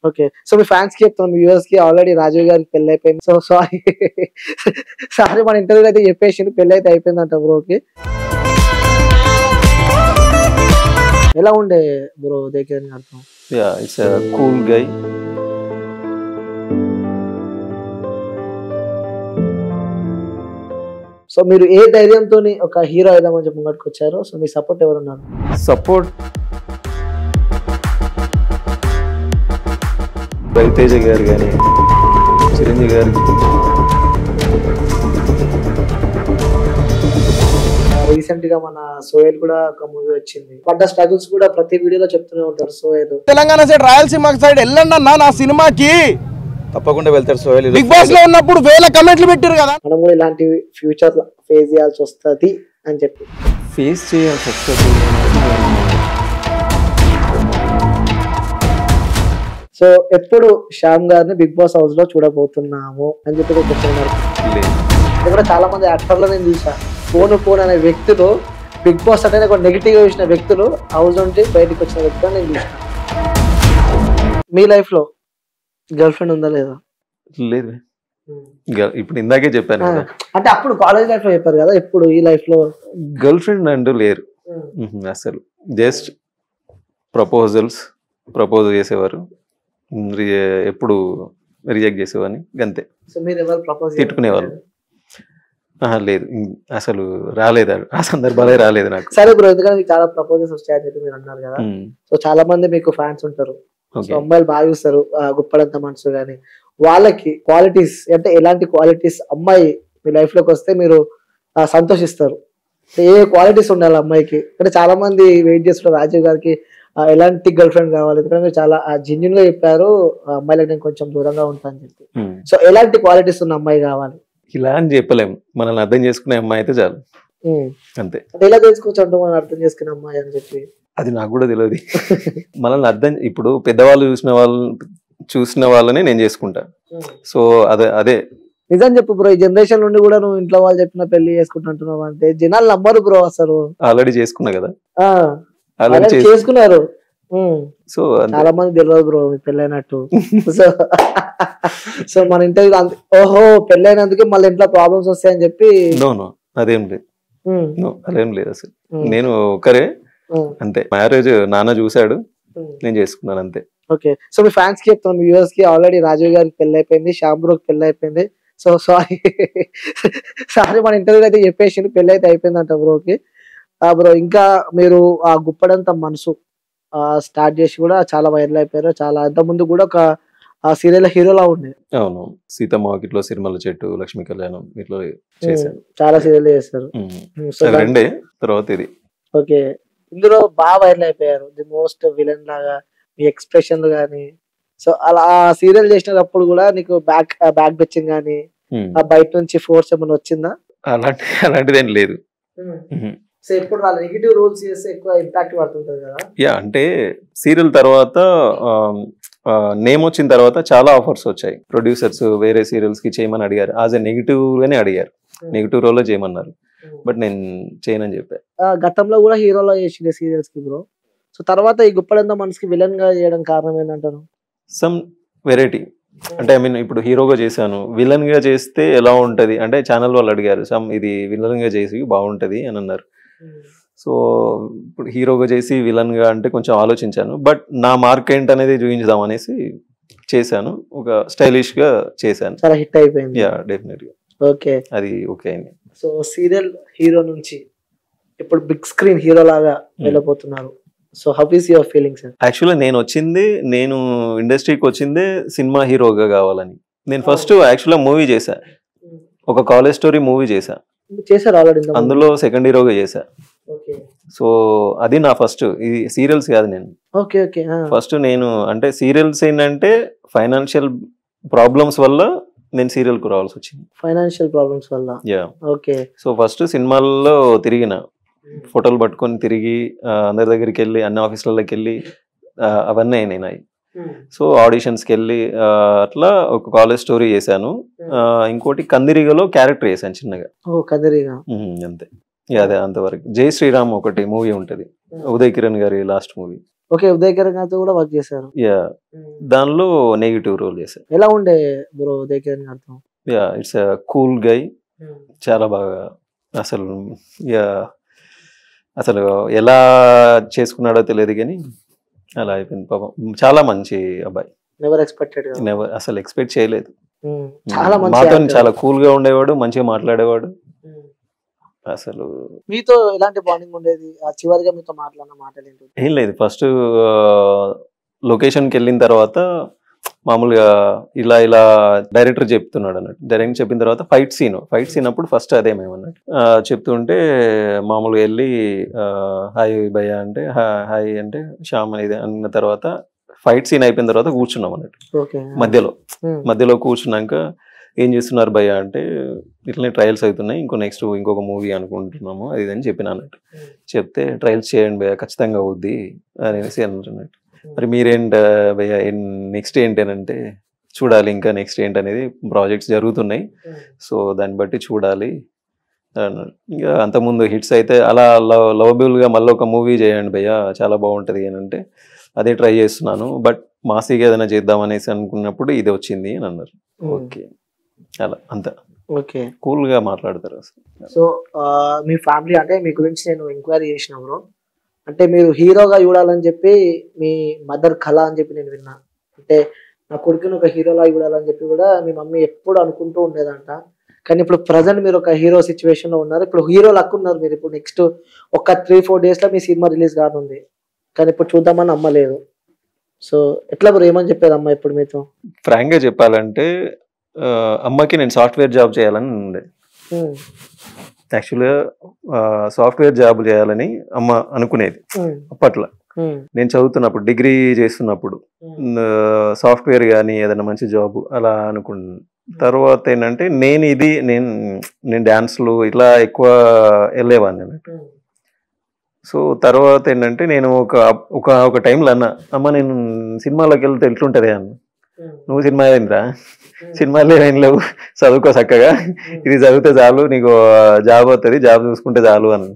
Okay. So మీ fans కి చెప్తాను, మీ viewers కి ఆల్రెడీ రాజీవ్ గారికి పెళ్లి అయిపోయింది. సో సారీ సారీ మన ఇంటర్వ్యూలో అయితే చెప్పేసిండు పెళ్లి అయితే అయిపోయిందంట బ్రోకి. ఎలా ఉండే బ్రో దగ్గర అర్థం? Yeah it's a cool guy. So మీరు ఏ ధైర్యంతో ఒక హీరో అయిదామని చెప్పి ముంగటికి వచ్చారు? సో మీ సపోర్ట్ ఎవరున్నారు? సపోర్ట్ రవితేజ గారు కానీ చిరంజీవి గారికి. రీసెంట్ గా మన సోయల్ కూడా ఒక మూవీ వచ్చింది, పడ్డ స్ట్రగుల్స్ కూడా ప్రతి వీడియోలో చెప్తూనే ఉంటారు సోయల్. తెలంగాణ సైడ్ రాయలసీమ సైడ్ వెళ్ళండి అన్న నా సినిమాకి, తప్పకుండా వెళ్తారు సోయల్. బిగ్ బాస్ లో ఉన్నప్పుడు వేల కమెంట్లు పెట్టారు కదా, మనం కూడా ఇలాంటి ఫ్యూచర్ ఫేస్ చేయాల్సి వస్తుంది అని చెప్పి ఫేస్ చేయాల్సి వస్తుంది. సో ఎప్పుడు శ్యామ్ గారిని బిగ్ బాస్ హౌస్ లో చూడబోతున్నాము అని చెప్పి చెప్తున్నారు. ఇక్కడ చాలా మంది యాక్టర్లు నేను చూసా, ఫోన్ అనే వ్యక్తులు బిగ్ బాస్ అంటే ఒక నెగిటివ్ గా చూసిన వ్యక్తులు హౌస్ నుండి బయటకు వచ్చిన వ్యక్తులు నేను చూసిన. మీ లైఫ్ లో గర్ల్ ఫ్రెండ్ ఉందా లేదా? లేదు, ఇప్పుడు ఇందాకే చెప్పాను కదా, అంటే అప్పుడు కాలేజ్ లైఫ్ లో చెప్పారు కదా, ఇప్పుడు ఈ లైఫ్ లో గర్ల్ ఫ్రెండ్ అంటూ లేరు అసలు. జస్ట్ ప్రపోజ్ చేసేవారు, ఎప్పుడు రిజెక్ట్ చేసేవాడిని అంతే. సో మీరు ఎవరు ప్రపోజ్ తిట్టుకునేవాళ్ళు? లేదు, అసలు రాలేదు, ఆ సందర్భాలే రాలేదు నాకు. సరే బ్రో, ఎందుకంటే మీకు చాలా ప్రపోజల్స్ వచ్చాయని చెప్పి మీరు అన్నారు కదా, సో చాలా మంది మీకు ఫ్యాన్స్ ఉంటారు, అమ్మాయిలు బాగా చూస్తారు, గుప్పడంత మనసు కానీ, వాళ్ళకి క్వాలిటీస్ అంటే ఎలాంటి క్వాలిటీస్ అమ్మాయి మీ లైఫ్ లోకి వస్తే మీరు సంతోషిస్తారు? ఏ క్వాలిటీస్ ఉండాలి అమ్మాయికి? అంటే చాలా మంది వెయిట్ చేస్తున్నారు రాజీవ్ గారికి ఎలాంటి గర్ల్ ఫ్రెండ్ కావాలి, ఎందుకంటే మీరు చాలా జెన్యూన్ గా చెప్పారు, అమ్మాయిలకు నేను కొంచెం దూరంగా ఉంటాను అని చెప్పి. సో ఎలాంటి క్వాలిటీస్ ఉన్న అమ్మాయి కావాలి? ఇలా అని చెప్పలేము, మనల్ని అర్థం చేసుకునే అమ్మాయి అయితే చాలు అంతే. ఎలా తెలుసుకోవచ్చు అంటే మనం అర్థం చేసుకునే అమ్మాయి అని చెప్పి? అది నాకు కూడా తెలియదు. మనల్ని ఇప్పుడు పెద్దవాళ్ళు చూసిన వాళ్ళనే నేను చేసుకుంటా. సో అదే నిజం చెప్పు బ్రో, ఈ జనరేషన్ నుండి కూడా నువ్వు ఇంట్లో వాళ్ళు చెప్పిన పెళ్లి చేసుకుంటున్నావు అంటే జనాలు నమ్మరు బ్రో అసలు. ఆల్రెడీ చేసుకున్నా కదా, చేసుకున్నారు. సో చాలా మంది తెలియదు బ్రో మీకు పెళ్ళైనట్టు. సో మన ఇంటర్వ్యూ ఓహో పెళ్ళైనందుకే మళ్ళీ ఇంట్లో ప్రాబ్లమ్స్ వస్తాయని చెప్పి. అదేం లేదు, అదేం లేదు అసలు. నేను ఒకరే అంతే, మ్యారేజ్ నాన్న చూశాడు, నేను చేసుకున్నాను అంతే. ఓకే. సో మీ ఫ్యాన్స్ కి చెప్తాను, మీ వ్యూవర్స్ కి ఆల్రెడీ రాజీవ్ గారికి పెళ్లి అయిపోయింది, శ్యామ్ బ్రోకి పెళ్లి అయిపోయింది. సో సారీ మన ఇంటర్వ్యూలో అయితే చెప్పేసిండు పెళ్లి అయితే అయిపోయిందంట బ్రోకి. బ్రో ఇంకా మీరు ఆ గుప్పడంత మనసు స్టార్ట్ చేసి కూడా చాలా వైరల్ అయిపోయారు, చాలా అంత ముందు కూడా ఒక సీరియల్ హీరోలా ఉండే. అవును, సీతమ్మ వాకిట్లో సిరిమల్ల చెట్టు, లక్ష్మీ కళ్యాణం ఇట్లా చేశాను, చాలా సీరియల్ చేస్తారు. రెండే తర్వాత ఇది. ఓకే, ఇందులో బాగా వైరల్ అయిపోయారు, ది మోస్ట్ విలన్ లాగా మీ ఎక్స్ప్రెషన్లు కానీ. సో అలా సీరియల్ చేసినప్పుడు కూడా నీకు బ్యాక్ బెచ్చింగ్ కానీ బయట నుంచి ఫోర్స్ ఏమైనా వచ్చిందా? అలాంటిది ఏం లేదు. సో ఎప్పుడు వాళ్ళ నెగిటివ్ రోల్స్ చేస్తే ఎక్కువ ఇంపాక్ట్ పడుతుంటది కదా. యా, అంటే సీరియల్ తర్వాత నేమ్ వచ్చిన తర్వాత చాలా ఆఫర్స్ వచ్చాయి. ప్రొడ్యూసర్స్ వేరే సీరియల్స్ కి చేయమని అడిగారు, యాజ్ ఎ నెగిటివ్ గానే అడిగారు, నెగిటివ్ రోల్ లో చేయమన్నారు, బట్ నేను చేయనని చెప్పా. గతంలో కూడా హీరోలో చేసిండే సీరియల్స్ కి బ్రో. సో తర్వాత ఈ గుప్పడంత మనసుకి విలన్ గా చేయడం కారణం ఏంటంటారు? సమ్ వెరైటీ, అంటే ఐ మీన్ ఇప్పుడు హీరోగా చేశాను, విలన్ గా చేస్తే ఎలా ఉంటది అంటే ఛానల్ వాళ్ళు అడిగారు, ఇది విలన్ గా చేసి బాగుంటది అని అన్నారు. సో ఇప్పుడు హీరోగా చేసి విలన్ గా అంటే కొంచెం ఆలోచించాను, బట్ నా మార్క్ ఏంటి అనేది చూపించుదాం అనేసి చేశాను, ఒక స్టైలిష్ గా చేశాను, చాలా హిట్ అయిపోయింది. యా డెఫినెట్ గా. ఓకే, అది ఓకే అయింది. సో సీరియల్ హీరో నుంచి ఇప్పుడు బిగ్ స్క్రీన్ హీరో లాగా వెళ్ళిపోతున్నారు. So how is your feelings? Actually నేను ఇండస్ట్రీకి వచ్చిందే సినిమా హీరోగా కావాలని. నేను ఫస్ట్ యాక్చువల్గా మూవీ చేశా, ఒక కాలేజ్ స్టోరీ మూవీ చేశారు ఆల్రెడీ, అందులో సెకండ్ హీరోగా చేశా. సో అది నా ఫస్ట్, ఇది సీరియల్స్ కాదు. నేను ఫస్ట్ అంటే సీరియల్స్ ఏంటంటే ఫైనాన్షియల్ ప్రాబ్లమ్స్ వల్ల నేను సీరియల్ కు రావాల్సి వచ్చింది, ఫైనాన్షియల్ ప్రాబ్లమ్స్ వల్ల. Yeah, okay. సో ఫస్ట్ సినిమాల్లో తిరిగిన, ఫోటోలు పట్టుకొని తిరిగి అందరి దగ్గరికి వెళ్ళి అన్ని ఆఫీసులకి వెళ్ళి అవన్నీ అయినాయి. సో ఆడిషన్స్కి వెళ్ళి అట్లా ఒక కాలేజ్ స్టోరీ చేశాను. ఇంకోటి కందిరిగలో క్యారెక్టర్ చేశాను చిన్నగా, అంతే. అదే అంతవరకు. జై శ్రీరామ్ ఒకటి మూవీ ఉంటది, ఉదయ్ కిరణ్ గారి last movie, okay, Uday Kiran గారితో కూడా వర్క్ చేశారు. యా, దానిలో నెగిటివ్ రోల్ చేశాను. ఎలా ఉండే బ్రో ఉదయ్ కిరణ్ గారితో? యా, ఇట్స్ కూల్ గై, చాలా బాగా. అసలు యా, అసలు ఎలా చేసుకున్నాడో తెలియదు కానీ అలా అయిపోయింది పాపం. చాలా మంచి అబ్బాయి, నెవర్ ఎక్స్పెక్టెడ్. నెవర్, అసలు ఎక్స్పెక్ట్ చేయలేదు. చాలా మంచి మాతో actor. చాలా కూల్ గా ఉండేవాడు, మంచిగా మాట్లాడేవాడు. అసలు మీతో ఎలాంటి బాండింగ్ ఉండేది? ఆ చివరిగా మీతో మాట్లాడిన మాటలు ఏంటి? ఏం లేదు, ఫస్ట్ లొకేషన్కి వెళ్ళిన తర్వాత మామూలుగా ఇలా ఇలా డైరెక్టర్ చెప్తున్నాడు అన్నట్టు. డైరెక్టర్ చెప్పిన తర్వాత ఫైట్ సీన్ అప్పుడు ఫస్ట్ అదే మేము అన్నట్టు చెప్తుంటే మామూలుగా వెళ్ళి హాయ్ భయ్య అంటే హాయ్ అంటే శ్యామ్ అనేది అన్న తర్వాత ఫైట్ సీన్ అయిపోయిన తర్వాత కూర్చున్నాం అన్నట్టు. ఓకే, మధ్యలో కూర్చున్నాక ఏం చేస్తున్నారు భయ్య అంటే ఇట్లనే ట్రయల్స్ అవుతున్నాయి, ఇంకొక మూవీ అనుకుంటున్నాము అది ఇది అని చెప్పిన అన్నట్టు. చెప్తే ట్రయల్స్ చేయండి భయ్య, ఖచ్చితంగా అవుద్ది అనేసి అంటున్నట్టు. మరి మీరేంట భయ్య నెక్స్ట్ ఏంటంటే చూడాలి, ఇంకా నెక్స్ట్ ఏంటనేది ప్రాజెక్ట్స్ జరుగుతున్నాయి, సో దాన్ని బట్టి చూడాలి. ఇంకా అంతకుముందు హిట్స్ అయితే అలా లవబుల్గా మళ్ళీ ఒక మూవీ చేయండి భయ్య, చాలా బాగుంటుంది అని అంటే అదే ట్రై చేస్తున్నాను, బట్ మాసీగా ఏదైనా చేద్దాం అనేసి అనుకున్నప్పుడు ఇది వచ్చింది అని అన్నారు. ఓకే, అలా అంత ఓకే, కూల్ గా మాట్లాడతారు అసలు. సో మీ ఫ్యామిలీ అంటే మీ గురించి నేను ఎంక్వైరీ చేసినప్పుడు అంటే మీరు హీరోగా చూడాలని చెప్పి మీ మదర్ కళ అని చెప్పి నేను విన్నా. అంటే నా కొడుకుని ఒక హీరోలా చూడాలని చెప్పి కూడా మీ మమ్మీ ఎప్పుడు అనుకుంటూ ఉండేదంట. కానీ ఇప్పుడు ప్రజెంట్ మీరు ఒక హీరో సిచ్యువేషన్ లో ఉన్నారు, ఇప్పుడు హీరో లక్ ఉన్నారు మీరు. ఇప్పుడు నెక్స్ట్ ఒక 3-4 days లో మీ సినిమా రిలీజ్ కానుంది, కానీ ఇప్పుడు చూద్దామని అమ్మలేదు. సో ఎట్లా బ్రో, ఏమని చెప్పేది అమ్మ ఇప్పుడు మీతో? ఫ్రాంక్ గా చెప్పాలంటే అమ్మకి నేను సాఫ్ట్వేర్ జాబ్ చేయాలని ఉండే. యాక్చువల్గా సాఫ్ట్వేర్ జాబ్ చేయాలని అమ్మ అనుకునేది అప్పట్లో. నేను చదువుతున్నప్పుడు, డిగ్రీ చేస్తున్నప్పుడు సాఫ్ట్వేర్ కానీ ఏదైనా మంచి జాబ్ అలా అనుకున్నాను. తర్వాత ఏంటంటే నేను డ్యాన్స్లు ఇట్లా ఎక్కువ వెళ్ళేవాడిని అన్నట్టు. సో తర్వాత ఏంటంటే నేను ఒక టైంలో అన్న, అమ్మ నేను సినిమాలోకి వెళ్తే ఎట్లుంటుంది అన్న. నువ్వు సినిమా ఏంద్రా, సినిమాలు ఏం లేవు, చదువుకో చక్కగా, ఇది చదివితే చాలు, నీకు జాబ్ వస్తుంది, జాబ్ చూసుకుంటే చాలు అని.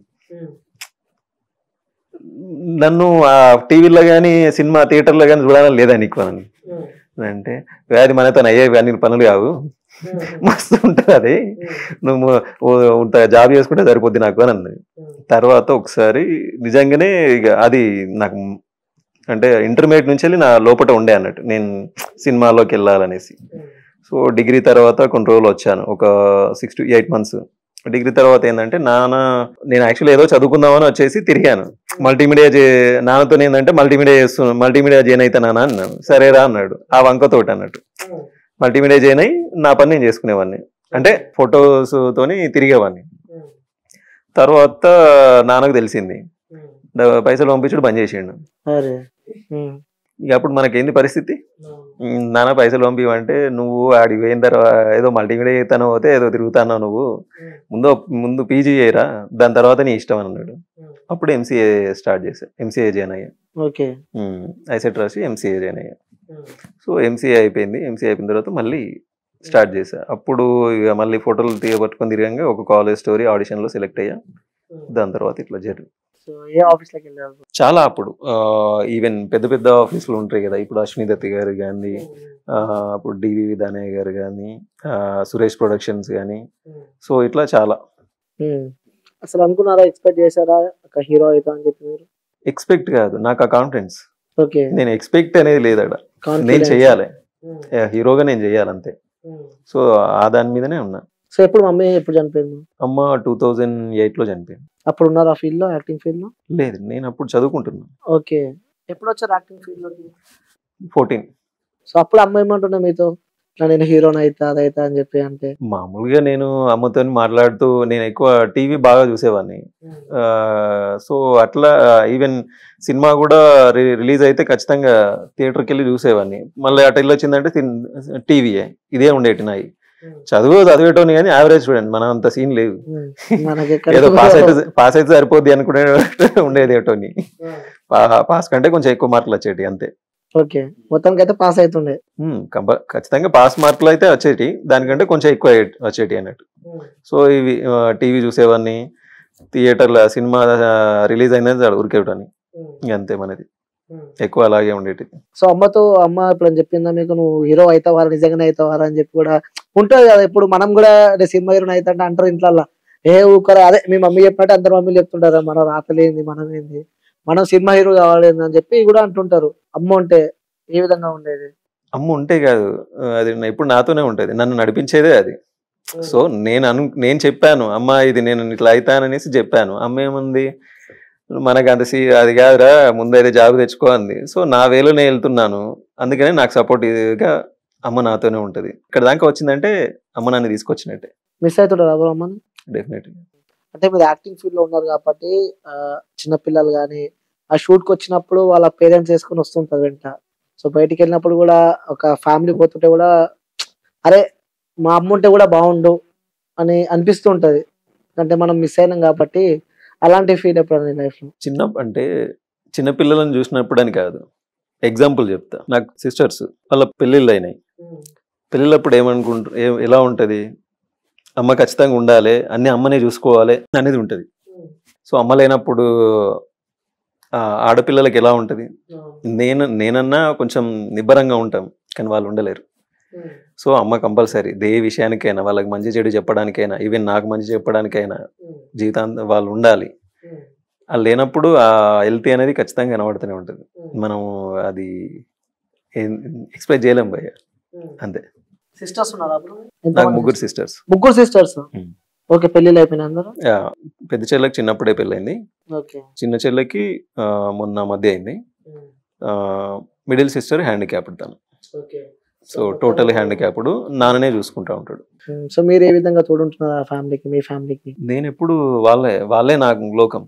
నన్ను ఆ టీవీలో కానీ సినిమా థియేటర్లో కానీ చూడాలని లేదా నీకు అని అంటే, అది మనతో అయ్యేవి అన్ని పనులు కావు, మస్తు ఉంటుంది అది, నువ్వు జాబ్ చేసుకుంటే సరిపోద్ది నాకు అని అన్నది. తర్వాత ఒకసారి నిజంగానే ఇక అది నాకు అంటే ఇంటర్మీడియట్ నుంచి వెళ్ళి నా లోపల ఉండే అన్నట్టు నేను సినిమాలోకి వెళ్ళాలనేసి. సో డిగ్రీ తర్వాత కొన్ని రోజులు వచ్చాను, ఒక 6 to 8 months. డిగ్రీ తర్వాత ఏంటంటే నేను యాక్చువల్లీ ఏదో చదువుకుందామని వచ్చేసి తిరిగాను. మల్టీమీడియా నాన్నతో ఏంటంటే మల్టీమీడియా జాయిన్ అవుతా నాన్న అన్నాను. సరేరా అన్నాడు, ఆ వంకతోటి అన్నట్టు. మల్టీమీడియా జాయిన్ అయ్యి నా పని నేను చేసుకునేవాడిని, అంటే ఫొటోస్ తోని తిరిగేవాడిని. తర్వాత నాన్నకు తెలిసింది, పైసలు పంపించడం బంద్ చేసిండు. ఇక అప్పుడు మనకేంది పరిస్థితి, నాన్న పైసలు పంపివంటే నువ్వు ఆడికి పోయిన తర్వాత ఏదో మల్టీమీడియా చేస్తానో పోతే ఏదో తిరుగుతానో, నువ్వు ముందు పీజీ చేయరా, దాని తర్వాత నీ ఇష్టం అని అన్నాడు. అప్పుడు ఎంసీఏ స్టార్ట్ చేశా, ఎంసీఏ జాయిన్ అయ్యా. ఐసెట్ రాసి ఎంసీఏ జాయిన్ అయ్యా. సో ఎంసీఏ అయిపోయింది, ఎంసీఏ అయిపోయిన తర్వాత మళ్ళీ స్టార్ట్ చేశా. అప్పుడు ఇక మళ్ళీ ఫోటోలు పట్టుకొని తిరగంగా ఒక కాలేజ్ స్టోరీ ఆడిషన్లో సెలెక్ట్ అయ్యా. దాని తర్వాత ఇట్లా జరిగింది. చాలా అప్పుడు ఈవెన్ పెద్ద పెద్ద ఆఫీసులు ఉంటాయి కదా, ఇప్పుడు అశ్విని దత్ గారు కానీ, అప్పుడు డివి దానయ్య గారు కానీ, సురేష్ ప్రొడక్షన్స్ కానీ, సో ఇట్లా చాలా. అసలు అనుకున్నారా, ఎక్స్పెక్ట్ చేశారా ఒక హీరో అవుతా అని చెప్పి? మీరు ఎక్స్పెక్ట్ కాదు, నాకు ఆ కాన్ఫిడెన్స్. నేను ఎక్స్పెక్ట్ అనేది లేదు, నేను చెయ్యాలి, హీరోగా నేను చెయ్యాలి అంతే. సో ఆ దాని మీదనే ఉన్నా. సో ఎప్పుడు మమ్మీ ఎప్పుడు చనిపోయింది? అమ్మ 2008లో చనిపోయింది. అప్పుడు ఉన్నారు ఆ ఫీల్డ్ లో, యాక్టింగ్ ఫీల్డ్ లో? లేదు, నేను అప్పుడు చదువుకుంటున్నా. ఓకే, ఎప్పుడు వచ్చారు యాక్టింగ్ ఫీల్డ్ లోకి? 14. సో అప్పుడు అమ్మ ఏమంటున్నా మీతో, నేను హీరోని అవుతా అదైతా అని చెప్పి? అంటే మామూలుగా నేను అమ్మతో మాట్లాడుతూ, నేను ఎక్కువ టీవీ బాగా చూసేవాడిని. సో అట్లా ఈవెన్ సినిమా కూడా రిలీజ్ అయితే ఖచ్చితంగా థియేటర్కి వెళ్ళి చూసేవాడిని. మళ్ళీ అటు వెళ్ళి వచ్చిందంటే టీవీయే, ఇదే ఉండేటి నాయి. చదివేటోని కానీ యావరేజ్ స్టూడెంట్, మనం అంత సీన్ లేదు, ఏదో పాస్ అయితే సరిపోద్ది అనుకునే ఉండేది ఏటోని. పాస్ కంటే కొంచెం ఎక్కువ మార్కులు వచ్చేటి అంతే. ఓకే, మొత్తానికి అయితే పాస్ అవుతుండే. ఖచ్చితంగా పాస్ మార్కులు అయితే వచ్చేటి, దానికంటే కొంచెం ఎక్కువ వచ్చేటి అన్నట్టు. సో ఇవి టీవీ చూసేవాడిని, థియేటర్లో సినిమా రిలీజ్ అయిందని ఉరికేటని, అంతే మనది. ఎక్కువ అలాగే ఉండేది. సో అమ్మ ఇప్పుడు అని చెప్పిందా మీకు నువ్వు హీరో అవుతావారా నిజంగానే అవుతావారా అని చెప్పి కూడా ఉంటుంది కదా. ఇప్పుడు మనం కూడా సినిమా హీరోని అవుతా అంటారు ఇంట్లో, ఏ ఊకరా అదే మీ మమ్మీ చెప్పినట్టు అందరు మమ్మీలు చెప్తుంటారా మన రాతలేంది మనం ఏంది మనం సినిమా హీరో కావాలి అని చెప్పి కూడా అంటుంటారు. అమ్మ ఉంటే ఏ విధంగా ఉండేది? అమ్మ ఉంటే కాదు, అది ఇప్పుడు నాతోనే ఉంటది, నన్ను నడిపించేదే అది. సో నేను చెప్పాను అమ్మ ఇది నేను ఇట్లా అవుతాననేసి చెప్పాను. అమ్మ ఏముంది మనకు అంత అది కాదురా ముందైతే జాబ్ తెచ్చుకో అంది. సో నా వేలోనే వెళ్తున్నాను, అందుకనే నాకు సపోర్టివ్గా అమ్మ నాతోనే ఉంటది. ఇక్కడ దాకా వచ్చిందంటే అమ్మ నన్ను తీసుకొచ్చినట్టే. మిస్ అవుతుంటారు అమ్మని? డెఫినెట్లీ. అంటే మీరు యాక్టింగ్ ఫీల్డ్ లో ఉన్నారు కాబట్టి చిన్నపిల్లలు కానీ ఆ షూట్ కి వచ్చినప్పుడు వాళ్ళ పేరెంట్స్ వేసుకొని వస్తుంటారు వెంట. సో బయటికి వెళ్ళినప్పుడు కూడా ఒక ఫ్యామిలీ పోతుంటే కూడా అరే మా అమ్మ ఉంటే కూడా బాగుండు అని అనిపిస్తూ ఉంటది. అంటే మనం మిస్ అయినాం కాబట్టి అలాంటి ఫీల్ ఎప్పుడు లైఫ్ లో? చిన్న పిల్లలను చూసినప్పుడు అని కాదు, ఎగ్జాంపుల్ చెప్తా. నాకు సిస్టర్స్ వాళ్ళ పెళ్ళిళ్ళు అయినాయి. పెళ్ళిళ్ళప్పుడు ఎలా ఉంటది, అమ్మ ఖచ్చితంగా ఉండాలి, అన్ని అమ్మనే చూసుకోవాలి అనేది ఉంటది. సో అమ్మ లేనప్పుడు ఆడపిల్లలకి ఎలా ఉంటది, నేనన్నా కొంచెం నిబ్బరంగా ఉంటాం కానీ వాళ్ళు ఉండలేరు. సో అమ్మ కంపల్సరీ ఏ విషయానికైనా వాళ్ళకి మంచి చెడు చెప్పడానికైనా ఈవెన్ నాకు మంచి చెప్పడానికైనా జీవితాంతం వాళ్ళు ఉండాలి. వాళ్ళు లేనప్పుడు ఆ హెల్తీ అనేది ఖచ్చితంగా కనబడుతూనే ఉంటుంది. మనం అది ఎక్స్ప్రెస్ చేయలేం భయ్య, అంతే. సిస్టర్స్ ఉన్నారా? నాకు ముగ్గురు సిస్టర్స్. ముగ్గురు సిస్టర్స్. ఓకే, పెళ్ళిళ్ళు అయిపోయినా అందరూ? పెద్ద చెల్లెకి చిన్నప్పుడే పెళ్ళైంది, చిన్న చెల్లెకి మొన్న మధ్య అయింది. మిడిల్ సిస్టర్ హ్యాండిక్యాప్డ్ తను. సో టోటల్ హ్యాండిక్యాప్డ్, నాన్ననే చూసుకుంటా ఉంటాడు. సో మీరు ఏ విధంగా తోడుంటున్నారు ఆ ఫ్యామిలీకి, మీ ఫ్యామిలీకి? నేను ఎప్పుడు వాళ్ళే నాకు లోకం.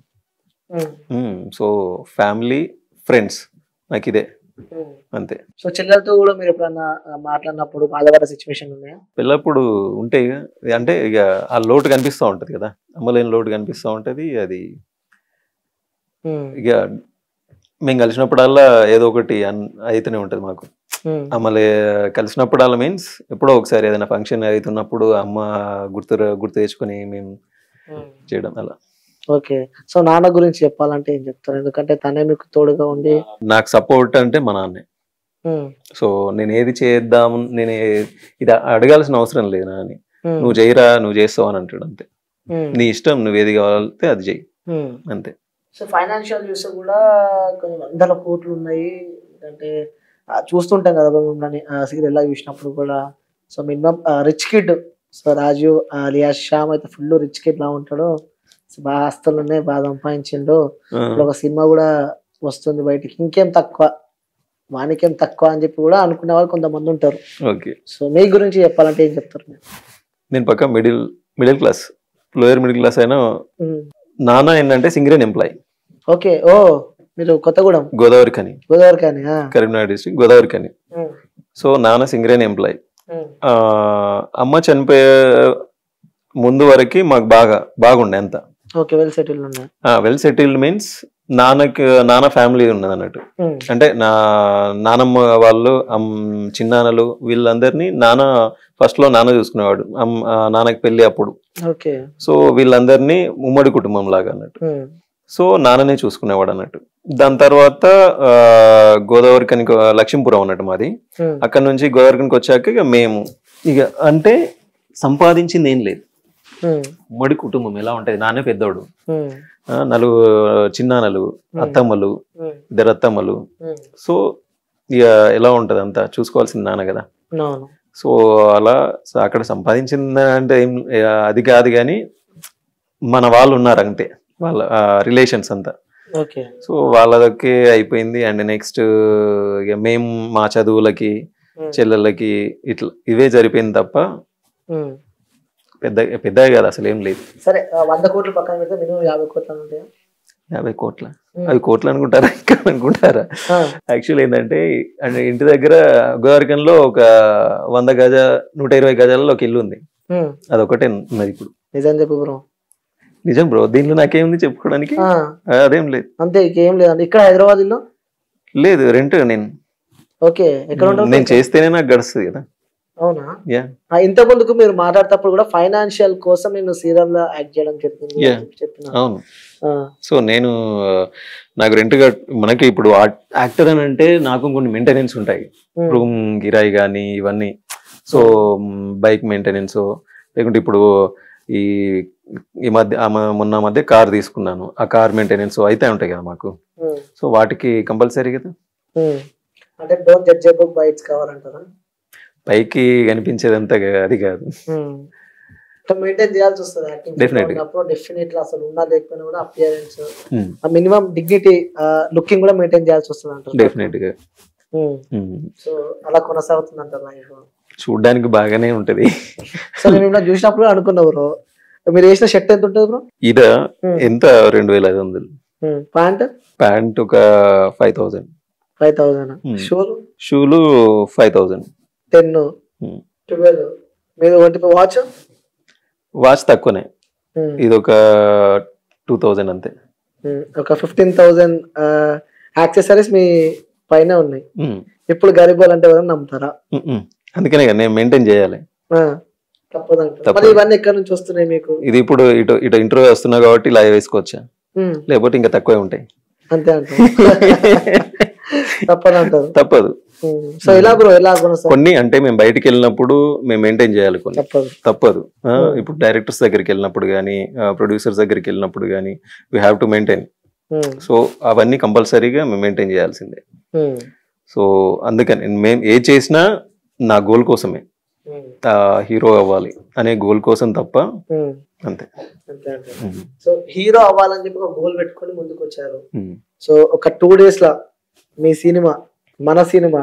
సో ఫ్యామిలీ ఫ్రెండ్స్ నాకు ఇదే, అంతే. సో చెల్లెలతో కూడా మీరు ఎప్పుడన్నా మాట్లాడినప్పుడు బాధపడ్డ సిచ్యువేషన్ ఉన్నాయా? పిల్లప్పుడు ఉంటాయి, అంటే ఇక ఆ లోటు కనిపిస్తూ ఉంటది కదా, అమ్మలేని లోటు కనిపిస్తూ ఉంటది. అది ఇక మేము కలిసినప్పుడల్లా ఏదో ఒకటి అయితేనే ఉంటది మాకు. అమ్మలే కలిసినప్పుడల్లా మీన్స్ ఎప్పుడో ఒకసారి ఏదైనా ఫంక్షన్ అవుతున్నప్పుడు అమ్మ గుర్తు తెచ్చుకొని మేము చేయడం అలా. ఓకే, సో నాన్న గురించి చెప్పాలంటే ఏం చెప్తారు? ఎందుకంటే తనే మీకు తోడుగా ఉండి. నాకు సపోర్ట్ అంటే మా నాన్నే. సో నేను ఏది చేద్దాము, నేను ఇది అడగాల్సిన అవసరం లేదు నాని, నువ్వు చేయరా నువ్వు చేస్తావు అని అంటాడు, అంతే. నీ ఇష్టం, నువ్వు ఏది కావాలంటే అది చెయ్యి, అంతే. సో ఫైనాన్షియల్ చూస్తే కూడా కొన్ని వందల కోట్లు ఉన్నాయి. అంటే చూస్తుంటాం కదా మిమ్మల్ని సీరియల్ చూసినప్పుడు కూడా. So minimum rich kid. So Raju alias Shyam అయితే ఫుల్ రిచ్ కిడ్ లా ఉంటాడు, బాగా ఆస్తులు ఉన్నాయి, బాగా సంపాదించిండు. ఒక సినిమా కూడా వస్తుంది బయటికి, ఇంకేం తక్కువ వానికేం తక్కువ అని చెప్పి కూడా అనుకునే వాళ్ళు కొంతమంది ఉంటారు. సో మీ గురించి చెప్పాలంటే ఏం చెప్తారు? నేను పక్క middle class, lower middle class అయినా నాన్న ఏంటంటే సింగరేణి ఎంప్లాయ్. ఓకే, ఓ మీరు కొత్తగూడెం, గోదావరి ఖని, కరీంనగర్ డిస్ట్రిక్ట్ గోదావరి ఖని. సో నాన్న సింగరేణి ఎంప్లాయ్. అమ్మ చనిపోయే ముందు వరకు మాకు బాగుండే అంత. వెల్ సెటిల్డ్ మీన్స్ నాన్న ఫ్యామిలీ ఉన్నది అన్నట్టు. అంటే నానమ్మ వాళ్ళు చిన్నాన్నలు వీళ్ళందరినీ ఫస్ట్ లో నాన్న చూసుకునేవాడు, నాన్నకి పెళ్లి అప్పుడు. సో వీళ్ళందరినీ ఉమ్మడి కుటుంబం లాగా అన్నట్టు. సో నాన్ననే చూసుకునేవాడు అన్నట్టు. దాని తర్వాత గోదావరి కనికి లక్ష్మీపురం అన్నట్టు మాది. అక్కడ నుంచి గోదావరి కనికి వచ్చాక ఇక మేము ఇక అంటే సంపాదించింది ఏం లేదు. ఉమ్మడి కుటుంబం ఎలా ఉంటది, నాన్నే పెద్దోడు, చిన్నాన్నలు, అత్తమ్మలు, 2 అత్తమ్మలు. సో ఇక ఎలా ఉంటది అంతా చూసుకోవాల్సింది నాన్న కదా. సో అలా అక్కడ సంపాదించింది అంటే ఏం అది కాదు, కానీ మన వాళ్ళు ఉన్నారు అంతే, వాళ్ళ రిలేషన్స్ అంతా. సో వాళ్ళకి అయిపోయింది. అండ్ నెక్స్ట్ ఇక మేము మా చదువులకి చెల్లెళ్ళకి ఇట్లా ఇవే జరిపోయింది తప్ప పెద్దగా కాదు, అసలు ఏం లేదు. సరే 100 కోట్లు పక్కన పెడితే మినిమం 50 కోట్లు ఉంటాయి. 50 కోట్ల? అవి కోట్లు అనుకుంటారా ఇక్కడ అనుకుంటారా? యాక్చువల్ ఏంటంటే ఇంటి దగ్గర గోదావరికంలో ఒక 100 గజ 120 గజాలలో ఒక ఇల్లు ఉంది, అదొకటే ఉన్నది ఇప్పుడు. నిజం చెప్పు బ్రో. నిజం బ్రో, దీనిలో నాకేముంది చెప్పుకోవడానికి, అదేం లేదు. అంతే, ఏం లేదు. ఇక్కడ హైదరాబాద్ లో లేదు, రెంట్ నేను. ఓకే, ఎక్కడ ఉంటావు? నేను చేస్తేనే నాకు గడుస్తుంది కదా. అవునా? యా ఇంత ముందుకు మీరు మాట్లాడేటప్పుడు కూడా ఫైనాన్షియల్ కోసం నేను సీరియల్ లో యాక్ట్ చేయడం చెప్పింది చెప్పిన. అవును. సో నేను నాకు రెంట్గా మనకి ఇప్పుడు యాక్టర్ అని అంటే నాకు కొన్ని మెయింటెనెన్స్ ఉంటాయి, రూమ్ కిరాయి కానీ ఇవన్నీ. సో బైక్ మెయింటెనెన్స్, లేకుంటే ఇప్పుడు ఈ ఈ మొన్న మధ్య కార్ తీసుకున్నాను, ఆ కార్ మెయింటెనెన్స్ అయితే ఉంటాయి కదా మాకు. సో వాటికి కంపల్సరీ కదా. అంటే don't judge a book by its cover అంటారా? పైకి కనిపించేదంతా అది కాదు, మెయింటైన్ చేయాల్సి వస్తుంది యాక్టింగ్ చేసినప్పుడు. డెఫినెట్లీ అసలు ఉన్నా లేకపోయినా కూడా అపియరెన్స్, మినిమం డిగ్నిటీ, లుకింగ్ కూడా మెయింటైన్ చేయాల్సి వస్తుంది అంటారు. డెఫినెట్ గా. సో అలా కొనసాగుతుంది అంటారు లైఫ్. చూడడానికి బాగానే ఉంటది. సో నేను చూసినప్పుడు అనుకున్నా బ్రో, మీరు వేసిన షర్ట్ ఎంత ఉంటుంది బ్రో? ఇదా ఎంత 2500. ప్యాంట్ ఒక 5000. 5000. షూలు 5000. 10, 12. మీరు వాచ్ తక్కువనే, ఇది ఒక 2000 అంతే. ఒక 15,000 యాక్సెసరీస్ మీ పైన ఉన్నాయి. ఇప్పుడు గరీబ్ అంటే ఎవరైనా నమ్ముతారా? అందుకనే నేను మెయింటైన్ చేయాలి, తప్పదు. ఇవన్నీ ఎక్కడి నుంచి వస్తున్నాయి మీకు? ఇది ఇప్పుడు ఇటు ఇంటర్వ్యూ వస్తున్నా కాబట్టి ఇలా వేసుకోవచ్చా, లేకపోతే ఇంకా తక్కువే ఉంటాయి. అంతే అంటారు. తప్పదంటారు. తప్పదు. సో ఎలా బ్రో, ఎలా కొన్ని అంటే మేము బయటికి వెళ్ళినప్పుడు మేము మెయింటైన్ చేయాలి, కొన్ని తప్పదు. ఇప్పుడు డైరెక్టర్స్ దగ్గరికి వెళ్ళినప్పుడు కానీ, ప్రొడ్యూసర్స్ దగ్గరికి వెళ్ళినప్పుడు కానీ we have to maintain. So అవన్నీ కంపల్సరీగా మేము మెయింటైన్ చేయాల్సిందే. సో అందుకని మేము ఏ చేసినా నా గోల్ కోసమే, హీరో అవ్వాలి అనే గోల్ కోసం తప్ప, అంతే. సో హీరో అవ్వాలని చెప్పి ఒక గోల్ పెట్టుకొని ముందుకు వచ్చారు. సో ఒక 2 days లా మీ సినిమా, మన సినిమా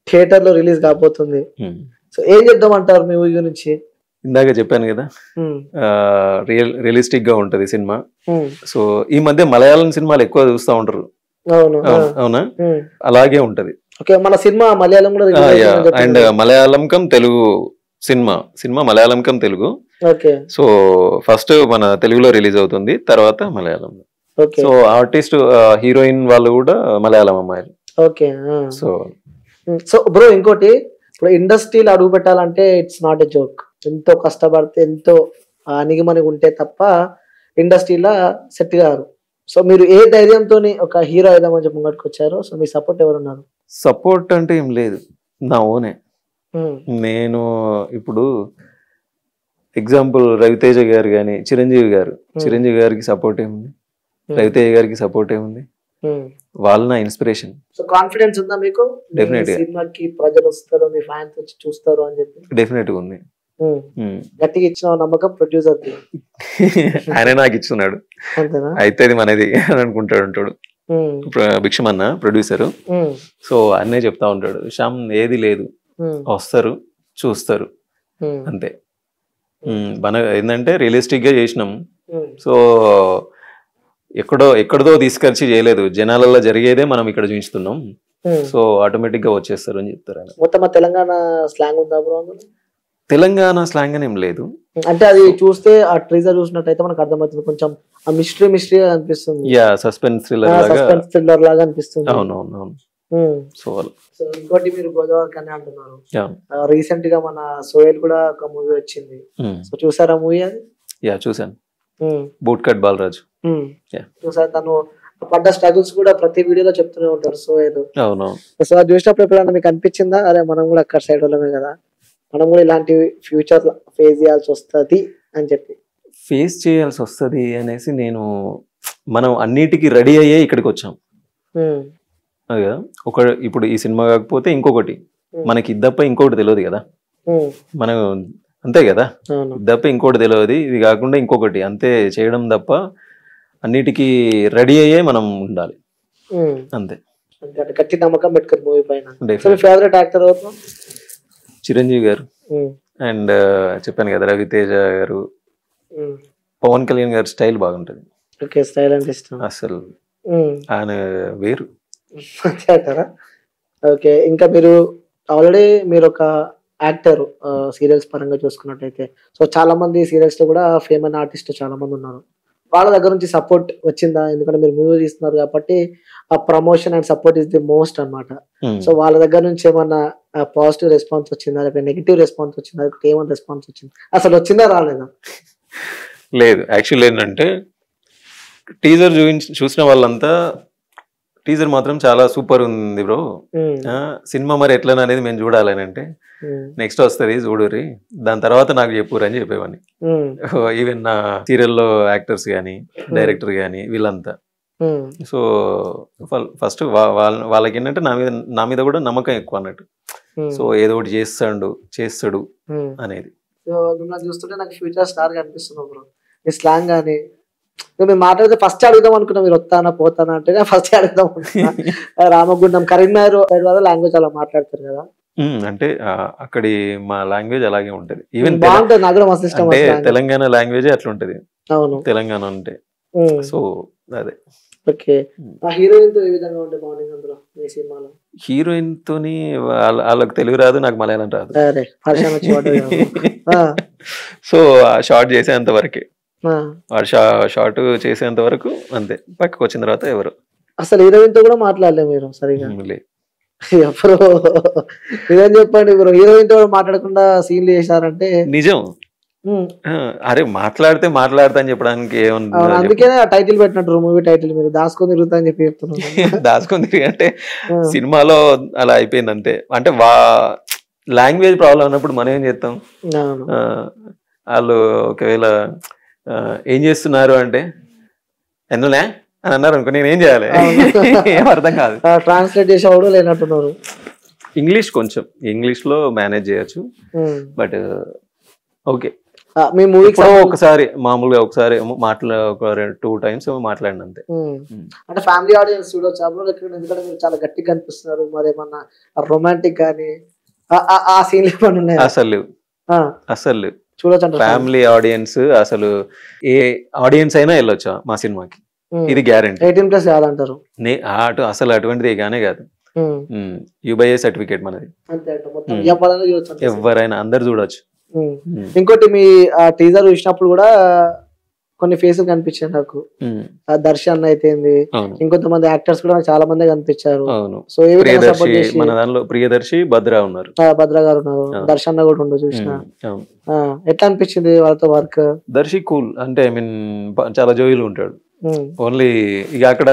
థియేటర్ లో రిలీజ్ కాబోతుంది. సో ఏం చేద్దాం అంటారు మీ ఊరి గురించి? ఇందాక చెప్పాను కదా, రియలిస్టిక్ గా ఉంటది సినిమా. సో ఈ మధ్య మలయాళం సినిమాలు ఎక్కువ చూస్తూ ఉంటారు. అవునా? అలాగే ఉంటది. మన cinema Malayalam and Malayalam come Telugu cinema Malayalam come Telugu. So first మన తెలుగులో రిలీజ్ అవుతుంది, తర్వాత మలయాళం. సో ఆర్టిస్ట్ హీరోయిన్ వాళ్ళు కూడా మలయాళం అమ్మాయిలు. సో బ్రో ఇంకోటి, ఇప్పుడు ఇండస్ట్రీలో అడుగు పెట్టాలంటే ఇట్స్ నాట్ ఎ జోక్. ఎంతో కష్టపడితే, ఎంతో అణిగిమణిగి ఉంటే తప్ప ఇండస్ట్రీలో సెట్ గారు. సో మీరు ఏ ధైర్యంతో ఒక హీరో అయిదామని చెప్పి ముంగడికి వచ్చారు? సో మీ సపోర్ట్ ఎవరున్నారు? సపోర్ట్ అంటే ఏం లేదు, నా ఓనే. నేను ఇప్పుడు ఎగ్జాంపుల్ రవితేజ గారు కానీ, చిరంజీవి గారికి సపోర్ట్ ఏముంది, రవితేజ గారికి సపోర్ట్ ఏముంది, వాళ్ళు నా ఇన్స్పిరేషన్. సో కాన్ఫిడెన్స్ ఉందా మీకు? డెఫినెట్ గా. సినిమాకి ప్రజలు వస్తారు, మీ ఫ్యాన్స్ వచ్చి చూస్తారు అని చెప్పి డెఫినెట్ గా ఉంది. గట్టిగా ఇచ్చిన నమ్మకం ప్రొడ్యూసర్ కి. ఆయన నాకు ఇచ్చున్నాడు, అయితే అది మనది అని అనుకుంటాడు. భిక్షమన్న ప్రొడ్యూసర్. సో అన్నే చెప్తా ఉంటాడు, శ్యామ్ ఏది లేదు, వస్తారు చూస్తారు అంతే. మన ఏంటంటే రియలిస్టిక్ గా చేసినాం. సో ఎక్కడదో తీసుకొచ్చి చేయలేదు, జనాలలో జరిగేదే మనం ఇక్కడ చూపిస్తున్నాం. సో ఆటోమేటిక్ గా వచ్చేస్తారు అని చెప్తారు ఆయన. మొత్తం తెలంగాణ స్లాంగ్ ఉందా బ్రో? తెలంగాణ స్లాంగ్ అని ఏం లేదు. అంటే అది చూస్తే ఆ ట్రీజర్ చూసినట్టయితే మనకు అర్థమవుతుంది, కొంచెం ఆ మిస్టరీ అనిపిస్తుంది. యా, సస్పెన్స్ థ్రిల్లర్ లాగా అనిపిస్తుంది. అవునవును. సో ఇంకోటి మీరు గోదావరి అని అంటున్నారు. రీసెంట్ గా మన సోయల్ కూడా ఒక మూవీ వచ్చింది. సో చూసారా మూవీ అది? యా చూసాను, బూట్ కట్ బాలరాజు. చూసారు, తను పడ్డ స్ట్రగుల్స్ కూడా ప్రతి వీడియోలో చెప్తూనే ఉంటారు సోయల్. అవునవును. సో అది చూసినప్పుడు ఎప్పుడైనా మీకు అనిపించిందా, అరే మనం కూడా అక్కడ సైడ్ వాళ్ళమే కదా, మనం కూడా ఇలాంటి ఫ్యూచర్ ఫేస్ చేయాల్సి వస్తుంది అని చెప్పి? ఫేస్ చేయాల్సి వస్తుంది అనేసి మనం అన్నిటికీ రెడీ అయ్యే ఇక్కడికి వచ్చాం. అది కదా, ఇప్పుడు ఈ సినిమా కాకపోతే ఇంకొకటి మనకి ఇద్దప్ప ఇంకొకటి తెలియదు కదా, మనం అంతే కదా, ఇద్దప్ప ఇంకోటి తెలియదు, ఇది కాకుండా ఇంకొకటి అంతే చేయడం తప్ప అన్నిటికీ రెడీ అయ్యే మనం ఉండాలి అంతే. గట్టి నమ్మకం పెట్టుకుని మూవీ పైన. ఫేవరెట్ యాక్టర్ ఎవరు? చిరంజీవి గారు అండ్ చెప్పాను కదా రవితేజ గారు, పవన్ కళ్యాణ్ గారు స్టైల్ బాగుంటది. స్టైల్ అంటే ఇష్టం అసలు, ఆయన వేరు. ఓకే, ఇంకా మీరు ఆల్రెడీ మీరు ఒక యాక్టర్ సీరియల్స్ పరంగా చూసుకున్నట్టయితే, సో చాలా మంది సీరియల్స్ లో కూడా ఫేమస్ ఆర్టిస్ట్ చాలా మంది ఉన్నారు. వాళ్ళ దగ్గర నుంచి సపోర్ట్ వచ్చిందా? ఎందుకంటే మీరు మూవీ తీస్తున్నారు కాబట్టి ఆ promotion and support is the most అన్నమాట. సో వాళ్ళ దగ్గర నుంచి ఏమన్నా పాజిటివ్ రెస్పాన్స్ వచ్చిందా, లేకపోతే నెగిటివ్ రెస్పాన్స్ వచ్చిందా, లేకపోతే ఏమన్నా రెస్పాన్స్ వచ్చింది, అసలు వచ్చిందా రాలేదా? లేదు, యాక్చువల్ ఏంటంటే టీజర్ చూసిన వాళ్ళంతా టీజర్ మాత్రం చాలా సూపర్ ఉంది బ్రో, సినిమా మరి ఎట్లా అనేది మేము చూడాలని అంటే నెక్స్ట్ వస్తుంది చూడురి, దాని తర్వాత నాకు చెప్పురు అని చెప్పేవాడిని. ఈవెన్ నా సీరియల్లో యాక్టర్స్ కానీ డైరెక్టర్ కానీ వీళ్ళంతా. సో ఫస్ట్ వాళ్ళకి ఏంటంటే నా మీద కూడా నమ్మకం ఎక్కువ అన్నట్టు. సో ఏదో ఒకటి చేస్తాడు అనేది. చూస్తుంటే నాకు ఫ్యూచర్ స్టార్ కనిపిస్తున్నావు బ్రో. ఈ స్లాంగ్ కానీ మేము మాట్లాడితే ఫస్ట్ అడుగుదాం అనుకున్నా, మీరు వస్తానా పోతానా అంటే ఫస్ట్ అడుగుదాం అనుకున్నా. రామగుండం కరీంనగర్ సైడ్ లాంగ్వేజ్ అలా మాట్లాడతారు కదా, అంటే అక్కడి మా లాంగ్వేజ్ అలాగే ఉంటది. ఈవెన్ బాగుంటది, నాకు కూడా మస్తు ఇష్టం. తెలంగాణ లాంగ్వేజ్ అట్లా ఉంటది. అవును, తెలంగాణ అంటే. సో అదే. ఓకే, హీరోయిన్ తో ఏ విధంగా ఉంటే బాగుంది అందులో ఈ సినిమాలో? హీరోయిన్ తోని వాళ్ళకి తెలుగు రాదు, నాకు మలయాళం రాదు. సో ఆ షార్ట్ చేసేంత వరకే, షార్ట్ చేసేంత వరకు అంతే. పక్కకు వచ్చిన తర్వాత ఎవరు అసలు హీరోయిన్ తో కూడా మాట్లాడలేదు మీరు సరిగా? ఎప్పుడు నిజం చెప్పండి బ్రో, హీరోయిన్ తో మాట్లాడకుండా సీన్లు చేశారంటే నిజం. అరే మాట్లాడతా అని చెప్పడానికి ఏముంది, అందుకనే ఆ టైటిల్ పెట్టినట్టు మూవీ టైటిల్ మీరు దాచుకొని తిరుగుతా అని చెప్పి చెప్తున్నారు. దాచుకొని తిరిగి అంటే సినిమాలో అలా అయిపోయింది అంతే. అంటే లాంగ్వేజ్ ప్రాబ్లం ఉన్నప్పుడు మనం ఏం చేస్తాం? వాళ్ళు ఒకవేళ ఏం చేస్తున్నారు అంటే ఎందులే అని అన్నారు అనుకో, నేను ఏం చేయాలి? ఏం అర్థం కాదు. ట్రాన్స్లేట్ చేసేవాడు లేనట్టున్నారు. ఇంగ్లీష్ లో మేనేజ్ చేయొచ్చు, బట్ ఓకే. మీ మూవీ ఒకసారి మామూలుగా ఒకసారి ఒక 2 times మాట్లాడిన అంతే. అంటే ఫ్యామిలీ ఆడియన్స్ చూడొచ్చు అప్పుడు, ఎందుకంటే మీరు చాలా గట్టిగా కనిపిస్తున్నారు. మరి ఏమన్నా రొమాంటిక్ కానీ ఆ సీన్లు ఏమన్నా ఉన్నాయా? అసలు చూడొచ్చు. ఫ్యామిలీ ఆడియన్స్, అసలు ఏ ఆడియన్స్ అయినా వెళ్ళొచ్చా మా సినిమాకి, ఇది గ్యారెంటీ. 18+ కాదంటారు అసలు అటువంటిది గానే కాదు. యూబైఏ సర్టిఫికేట్ మనది, ఎవరైనా అందరు చూడొచ్చు. ఇంకోటి మీ టీజర్ చూసినప్పుడు కూడా కొన్ని ఫేసులు కనిపించాయి నాకు. దర్శన్ అయితే ఇంకొంతమంది యాక్టర్స్ కూడా చాలా మంది కనిపించారు. సో మన దానిలో ప్రియదర్శి, భద్ర ఉన్నారు, భద్ర గారు ఉన్నారు, దర్శన్ కూడా ఉండదు చూసిన. ఎట్లా అనిపించింది వాళ్ళతో వర్క్? దర్శి కూల్, అంటే ఐ మీన్ చాలా జోయిల్ ఉంటాడు. ఓన్లీ ఇక అక్కడ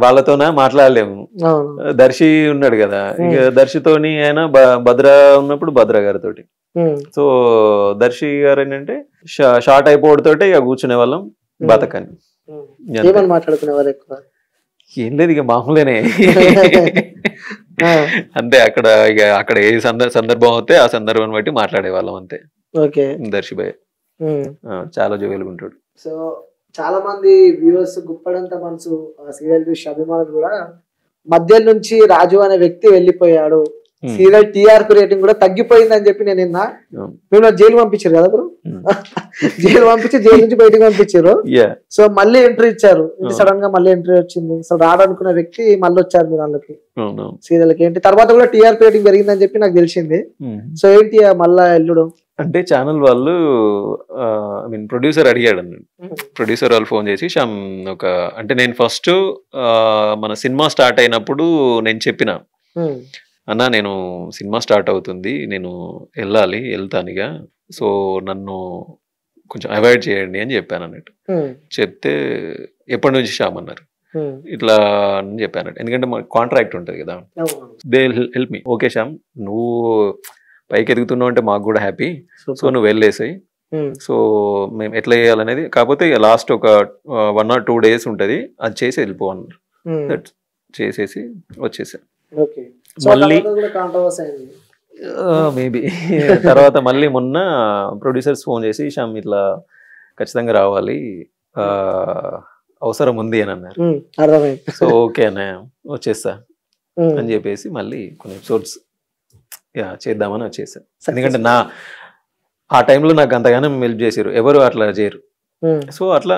వాళ్ళతోనే మాట్లాడలేము. దర్శి ఉన్నాడు కదా, ఇక దర్శితోని ఆయన భద్ర ఉన్నప్పుడు భద్ర గారితో. సో దర్శి గారు ఏంటంటే షార్ట్ అయిపోవడంతో ఇక కూర్చునే వాళ్ళం బతకని. మాట్లాడుకునేవారు ఎక్కువ ఏం లేదు, ఇక మామూలేనే అంతే. అక్కడ ఏ సందర్భం అవుతే ఆ సందర్భాన్ని బట్టి మాట్లాడే వాళ్ళం అంతే. దర్శి భయ్ చాలా జోవియల్గా ఉంటాడు. సో చాలా మంది వ్యూవర్స్ గుప్పడంత మనసు సీరియల్ చూసి అభిమానులు కూడా మధ్య నుంచి రాజు అనే వ్యక్తి వెళ్ళిపోయాడు, సీరియల్ టీఆర్పీ రేటింగ్ కూడా తగ్గిపోయింది అని చెప్పి నేను నిన్న. మేము జైలు పంపించారు కదా బ్రో, జైలు పంపించి జైలు నుంచి బయటకు పంపించారు. సో మళ్ళీ ఎంట్రీ ఇచ్చారు, సడన్ గా మళ్ళీ ఎంట్రీ వచ్చింది. సో రాడనుకున్న వ్యక్తి మళ్ళీ వచ్చారు మీరు అందులోకి సీరియల్ కి. ఏంటి తర్వాత కూడా టీఆర్పీ రేటింగ్ పెరిగిందని చెప్పి నాకు తెలిసింది. సో ఏంటి మళ్ళా ఎల్లుడు అంటే ఛానల్ వాళ్ళు ఐ మీన్ ప్రొడ్యూసర్ అడిగాడు అన్నాడు. ప్రొడ్యూసర్ వాళ్ళు ఫోన్ చేసి అంటే నేను ఫస్ట్ మన సినిమా స్టార్ట్ అయినప్పుడు నేను చెప్పిన, అన్నా నేను సినిమా స్టార్ట్ అవుతుంది, నేను వెళ్తానిగా, సో నన్ను కొంచెం అవాయిడ్ చేయండి అని చెప్పాను అన్నట్టు. చెప్తే ఎప్పటి నుంచి శ్యామ్ అన్నారు, ఇట్లా అని చెప్పాను. ఎందుకంటే మా కాంట్రాక్ట్ ఉంటుంది కదా, they help me. Okay Shyam, నువ్వు పైకి ఎదుగుతున్నావు అంటే మాకు కూడా హ్యాపీ, సో నువ్వు వెళ్ళేసాయి. సో మేము ఎట్లా చేయాలనేది, కాకపోతే లాస్ట్ ఒక 1 or 2 days ఉంటుంది, అది చేసి వెళ్ళిపోవన్నారు. దట్ చేసేసి వచ్చేసా. మళ్ళీ మేబీ తర్వాత మళ్ళీ మొన్న ప్రొడ్యూసర్స్ ఫోన్ చేసి శ్యామ్ ఇట్లా ఖచ్చితంగా రావాలి, అవసరం ఉంది అని అన్నారు. సో ఓకే అన్న వచ్చేస్తా అని చెప్పేసి మళ్ళీ కొన్ని ఎపిసోడ్స్ చేద్దామని వచ్చేసా. ఎందుకంటే ఆ టైంలో నాకు అంతగానో హెల్ప్ చేసారు, ఎవరు అట్లా చేయరు. సో అట్లా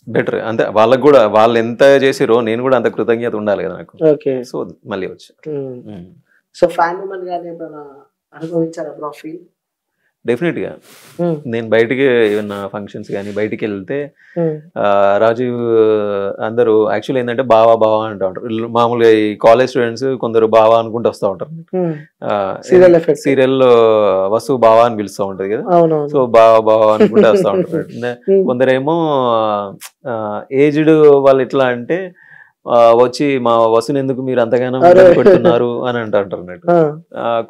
బెటర్ అంతే. వాళ్ళకు కూడా వాళ్ళు ఎంత చేసిరో నేను కూడా అంత కృతజ్ఞత ఉండాలి కదా నాకు. సో మళ్ళీ వచ్చా. సో ఫ్యాన్ మూమెంట్ గాని అనుభవించారా బ్రో? ఫీల్ డెఫినెట్ గా నేను బయటికి ఏమన్నా ఫంక్షన్స్ కానీ బయటికి వెళ్తే రాజీవ్ అందరూ యాక్చువల్ ఏంటంటే బావా బావా అంటూ ఉంటారు. మామూలుగా ఈ కాలేజ్ స్టూడెంట్స్ కొందరు బావా అనుకుంటూ వస్తూ ఉంటారు. సీరియల్లో వసు బావా అని పిలుస్తూ ఉంటది కదా, సో బావా బావా అనుకుంటూ వస్తూ ఉంటారు. కొందరేమో ఏజ్డ్ వాళ్ళు ఎట్లా అంటే వచ్చి మా వసుని ఎందుకు మీరు అంతగానో పెడుతున్నారు అని అంటారు అన్నట్టు.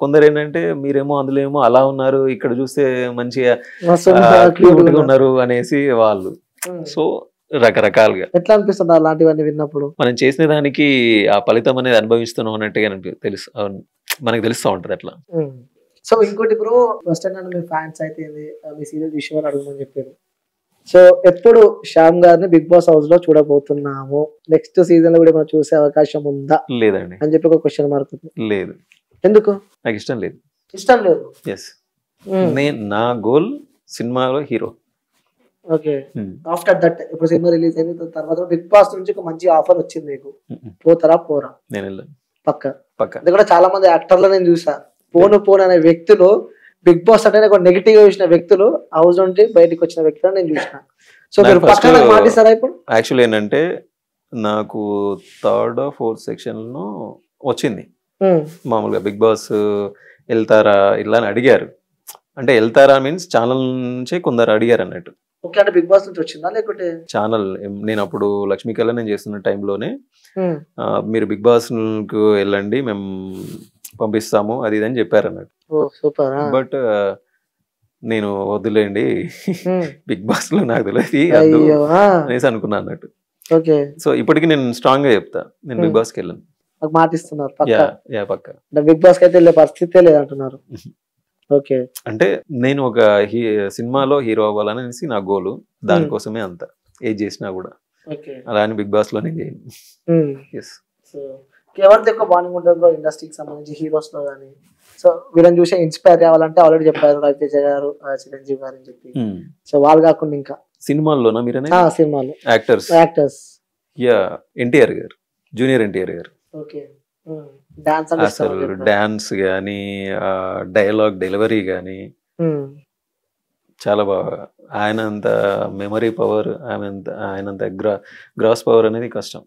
కొందరు ఏంటంటే మీరేమో అందులో ఏమో అలా ఉన్నారు, ఇక్కడ చూస్తే మంచిగా క్యూట్ గా ఉన్నారు అనేసి వాళ్ళు. సో రకరకాలుగా ఎట్లా అనిపిస్తుంది అలాంటివన్నీ విన్నప్పుడు? మనం చేసిన దానికి ఆ ఫలితం అనేది అనుభవిస్తున్నాం అన్నట్టుగా తెలుసు, మనకు తెలుస్తూ ఉంటది అట్లా. సో ఇంకోటి బ్రో, ఫస్ట్ టైం మీ ఫ్యాన్స్ అయితే మీ సీరియల్ విషయాలు అడుగుమని చెప్పారు. సో ఎప్పుడు శ్యామ్ గారిని బిగ్ బాస్ హౌస్ లో చూడబోతున్నాము? నెక్స్ట్ సీజన్ లో కూడా మనం చూసే అవకాశం ఉందా? లేదండి అని చెప్పి ఒక క్వశ్చన్ మార్క్. లేదు. ఎందుకు? నాకు ఇష్టం లేదు. ఇష్టం లేదు? ఎస్, నా గోల్ సినిమాలో హీరో. ఓకే, ఆఫ్టర్ దట్ ఇప్పుడు సినిమా రిలీజ్ అయిన తర్వాత బిగ్ బాస్ నుంచి ఒక మంచి ఆఫర్ వచ్చింది మీకు, పోతారా పోరా? నేను వెళ్ళాను పక్క. అది కూడా చాలా మంది యాక్టర్లు నేను చూసా, పోను అనే వ్యక్తులు బిగ్ బాస్ అంటే ఒక నెగిటివ్ గా చూసిన వ్యక్తులు హౌస్ నుండి బయటకు వచ్చిన వ్యక్తులు నేను చూసిన. సో మీరు పక్కన మాటిస్తారా ఇప్పుడు? యాక్చువల్ ఏంటంటే నాకు 3rd or 4th సెక్షన్ లో వచ్చింది మామూలుగా బిగ్ బాస్ వెళ్తారా ఇలా అని అడిగారు. అంటే వెళ్తారా మీన్స్ ఛానల్ నుంచి కొందరు అడిగారు అన్నట్టు. ఓకే, అంటే బిగ్ బాస్ నుంచి వచ్చిందా లేకుంటే ఛానల్? నేను అప్పుడు లక్ష్మీ కళ్యాణ్ చేస్తున్న టైంలోనే మీరు బిగ్ బాస్ కు వెళ్ళండి, మేము పంపిస్తాము అది ఇది అని చెప్పారు అన్నట్టు. బట్ నేను వద్దులేండి, బిగ్ బాస్ లో నాకు తెలియదు అనేసి అనుకున్నా అన్నట్టు. సో ఇప్పటికి నేను స్ట్రాంగ్ గా చెప్తా, నేను బిగ్ బాస్ కి వెళ్ళాను. మాటిస్తున్నారు పక్క. బిగ్ బాస్ కి అయితే వెళ్ళే పరిస్థితి లేదంటున్నారు. ఓకే, అంటే నేను ఒక సినిమాలో హీరో అవ్వాలనేసి నా గోలు, దానికోసమే అంత ఏది చేసినా కూడా. అలా అని బిగ్ బాస్ లో నేను చేయను. ఎవరిది ఎక్కువ బాండింగ్ ఉంటుంది ఇండస్ట్రీకి సంబంధించి హీరోస్ లో కానీ? సో వీళ్ళని చూసి ఇన్స్పైర్ కావాలంటే ఆల్రెడీ చెప్పారు రవితేజ గారు, చిరంజీవి గారు అని చెప్పి. సో వాళ్ళు కాకుండా ఇంకా సినిమాల్లోనా మీరు? సినిమాలో యాక్టర్స్ ఎన్టీఆర్ గారు, జూనియర్ ఎన్టీఆర్ గారు. ఓకే, అసలు డాన్స్ గానీ డైలాగ్ డెలివరీ గానీ చాలా బాగా, ఆయన అంత మెమరీ పవర్, ఆయనంత గ్రాస్ పవర్ అనేది కష్టం.